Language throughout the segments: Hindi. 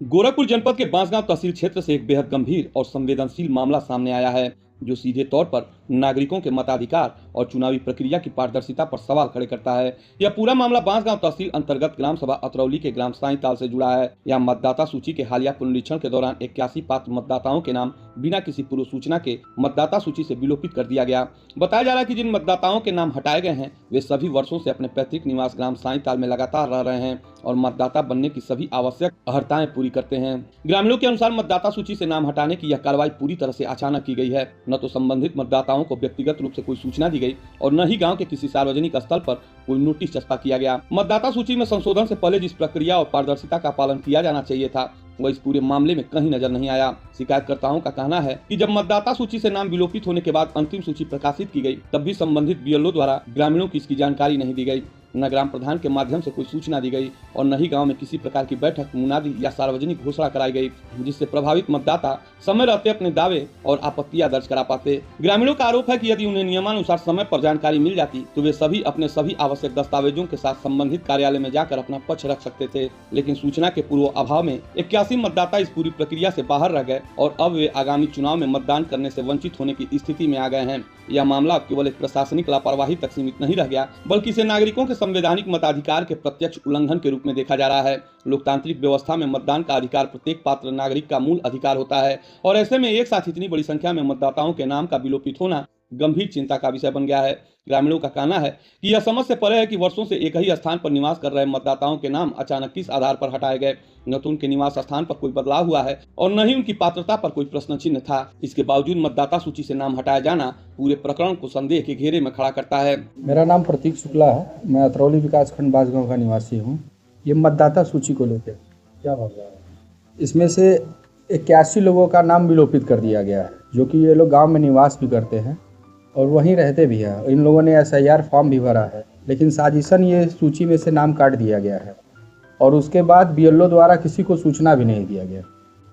गोरखपुर जनपद के बांसगांव तहसील क्षेत्र से एक बेहद गंभीर और संवेदनशील मामला सामने आया है, जो सीधे तौर पर नागरिकों के मताधिकार और चुनावी प्रक्रिया की पारदर्शिता पर सवाल खड़े करता है। यह पूरा मामला बांसगांव तहसील अंतर्गत ग्राम सभा अतरौली के ग्राम साईताल से जुड़ा है। यह मतदाता सूची के हालिया पुनरीक्षण के दौरान 81 पात्र मतदाताओं के नाम बिना किसी पूर्व सूचना के मतदाता सूची से विलोपित कर दिया गया। बताया जा रहा है कि जिन मतदाताओं के नाम हटाए गए हैं वे सभी वर्षों से अपने पैतृक निवास ग्राम साईताल में लगातार रह रहे हैं और मतदाता बनने की सभी आवश्यक अर्हताएं पूरी करते हैं। ग्रामीणों के अनुसार मतदाता सूची से नाम हटाने की यह कार्रवाई पूरी तरह से अचानक की गई है। न तो संबंधित मतदाताओं को व्यक्तिगत रूप से कोई सूचना दी गई और न ही गांव के किसी सार्वजनिक स्थल पर कोई नोटिस चस्पा किया गया। मतदाता सूची में संशोधन से पहले जिस प्रक्रिया और पारदर्शिता का पालन किया जाना चाहिए था, वह इस पूरे मामले में कहीं नजर नहीं आया। शिकायतकर्ताओं का कहना है कि जब मतदाता सूची से नाम विलोपित होने के बाद अंतिम सूची प्रकाशित की गई, तब भी संबंधित बीएलओ द्वारा ग्रामीणों की इसकी जानकारी नहीं दी गई। न ग्राम प्रधान के माध्यम से कोई सूचना दी गई और न ही गांव में किसी प्रकार की बैठक, मुनादी या सार्वजनिक घोषणा कराई गई, जिससे प्रभावित मतदाता समय रहते अपने दावे और आपत्तियां दर्ज करा पाते। ग्रामीणों का आरोप है कि यदि उन्हें नियमानुसार समय पर जानकारी मिल जाती तो वे सभी अपने सभी आवश्यक दस्तावेजों के साथ संबंधित कार्यालय में जाकर अपना पक्ष रख सकते थे, लेकिन सूचना के पूर्व अभाव में 81 मतदाता इस पूरी प्रक्रिया से बाहर रह गए और अब वे आगामी चुनाव में मतदान करने से वंचित होने की स्थिति में आ गए हैं। यह मामला केवल एक प्रशासनिक लापरवाही तक सीमित नहीं रह गया, बल्कि इसे नागरिकों के संवैधानिक मताधिकार के प्रत्यक्ष उल्लंघन के रूप में देखा जा रहा है। लोकतांत्रिक व्यवस्था में मतदान का अधिकार प्रत्येक पात्र नागरिक का मूल अधिकार होता है और ऐसे में एक साथ इतनी बड़ी संख्या में मतदाताओं के नाम का विलोपित होना गंभीर चिंता का विषय बन गया है। ग्रामीणों का कहना है कि यह समझ से परे है कि वर्षों से एक ही स्थान पर निवास कर रहे मतदाताओं के नाम अचानक किस आधार पर हटाए गए। न तो उनके निवास स्थान पर कोई बदलाव हुआ है और न ही उनकी पात्रता पर कोई प्रश्न चिन्ह था। इसके बावजूद मतदाता सूची से नाम हटाया जाना पूरे प्रकरण को संदेह के घेरे में खड़ा करता है। मेरा नाम प्रतीक शुक्ला है, मैं अतरौली विकासखंड बांसगांव का निवासी हूँ। ये मतदाता सूची को लेकर क्या मामला है? इसमें से 81 लोगों का नाम विलोपित कर दिया गया है, जो कि ये लोग गांव में निवास भी करते हैं और वहीं रहते भी हैं। इन लोगों ने SIR फॉर्म भी भरा है, लेकिन साजिशन ये सूची में से नाम काट दिया गया है और उसके बाद BLO द्वारा किसी को सूचना भी नहीं दिया गया।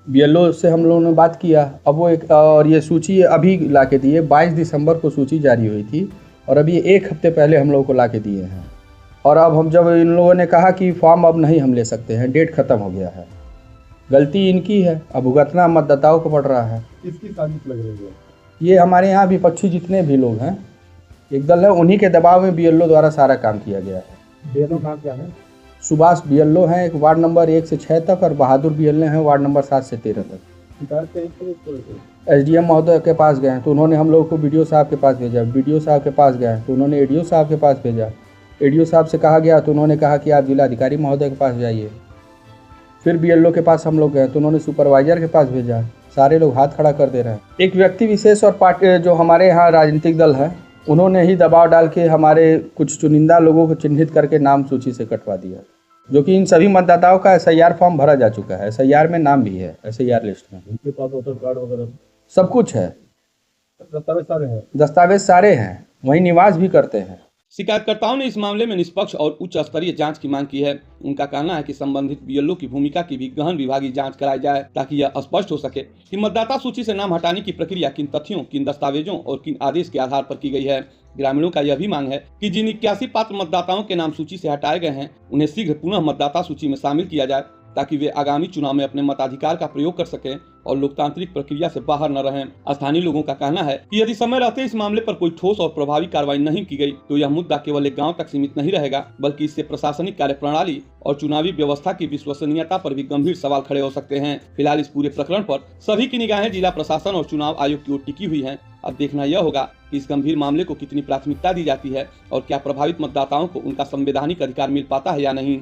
BLO से हम लोगों ने बात किया, अब वो और ये सूची अभी ला के दिए। 22 दिसंबर को सूची जारी हुई थी और अभी 1 हफ्ते पहले हम लोगों को ला के दिए हैं। और अब हम जब इन लोगों ने कहा कि फॉर्म अब नहीं हम ले सकते हैं, डेट ख़त्म हो गया है, गलती इनकी है, अब भुगतना मतदाताओं को पड़ रहा है। किसकी साजिश लग रही है? ये हमारे यहाँ विपक्षी जितने भी लोग हैं, एक दल है, उन्हीं के दबाव में BLO द्वारा सारा काम किया गया है। BLO नाम क्या है? सुभाष BLO हैं, एक वार्ड नंबर 1 से 6 तक, और बहादुर BLO हैं वार्ड नंबर 7 से 13 तक। SDM महोदय के पास गए हैं तो उन्होंने हम लोग को BDO साहब के पास भेजा, BDO साहब के पास गए तो उन्होंने ADO साहब के पास भेजा, ADO साहब से कहा गया तो उन्होंने कहा कि आप जिलाधिकारी महोदय के पास जाइए। फिर BLO के पास हम लोग गए तो उन्होंने सुपरवाइजर के पास भेजा। सारे लोग हाथ खड़ा कर दे रहे हैं। एक व्यक्ति विशेष और पार्टी जो हमारे यहाँ राजनीतिक दल है, उन्होंने ही दबाव डाल के हमारे कुछ चुनिंदा लोगों को चिन्हित करके नाम सूची से कटवा दिया, जो कि इन सभी मतदाताओं का SIR फॉर्म भरा जा चुका है। SIR में नाम भी है, SIR लिस्ट में उनके पास वोटर कार्ड वगैरह सब कुछ है, दस्तावेज सारे हैं। दस्तावेज सारे हैं, वहीं निवास भी करते हैं। शिकायतकर्ताओं ने इस मामले में निष्पक्ष और उच्च स्तरीय जांच की मांग की है। उनका कहना है कि संबंधित BLO की भूमिका की भी गहन विभागीय जांच कराई जाए, ताकि यह स्पष्ट हो सके कि मतदाता सूची से नाम हटाने की प्रक्रिया किन तथ्यों, किन दस्तावेजों और किन आदेश के आधार पर की गई है। ग्रामीणों का यह भी मांग है कि जिन 81 पात्र मतदाताओं के नाम सूची से हटाए गए हैं, उन्हें शीघ्र पुनः मतदाता सूची में शामिल किया जाए, ताकि वे आगामी चुनाव में अपने मताधिकार का प्रयोग कर सकें और लोकतांत्रिक प्रक्रिया से बाहर न रहें। स्थानीय लोगों का कहना है कि यदि समय रहते इस मामले पर कोई ठोस और प्रभावी कार्रवाई नहीं की गई तो यह मुद्दा केवल एक गांव तक सीमित नहीं रहेगा, बल्कि इससे प्रशासनिक कार्यप्रणाली और चुनावी व्यवस्था की विश्वसनीयता पर भी गंभीर सवाल खड़े हो सकते हैं। फिलहाल इस पूरे प्रकरण पर सभी की निगाहें जिला प्रशासन और चुनाव आयोग की ओर टिकी हुई हैं। अब देखना यह होगा कि इस गंभीर मामले को कितनी प्राथमिकता दी जाती है और क्या प्रभावित मतदाताओं को उनका संवैधानिक अधिकार मिल पाता है या नहीं।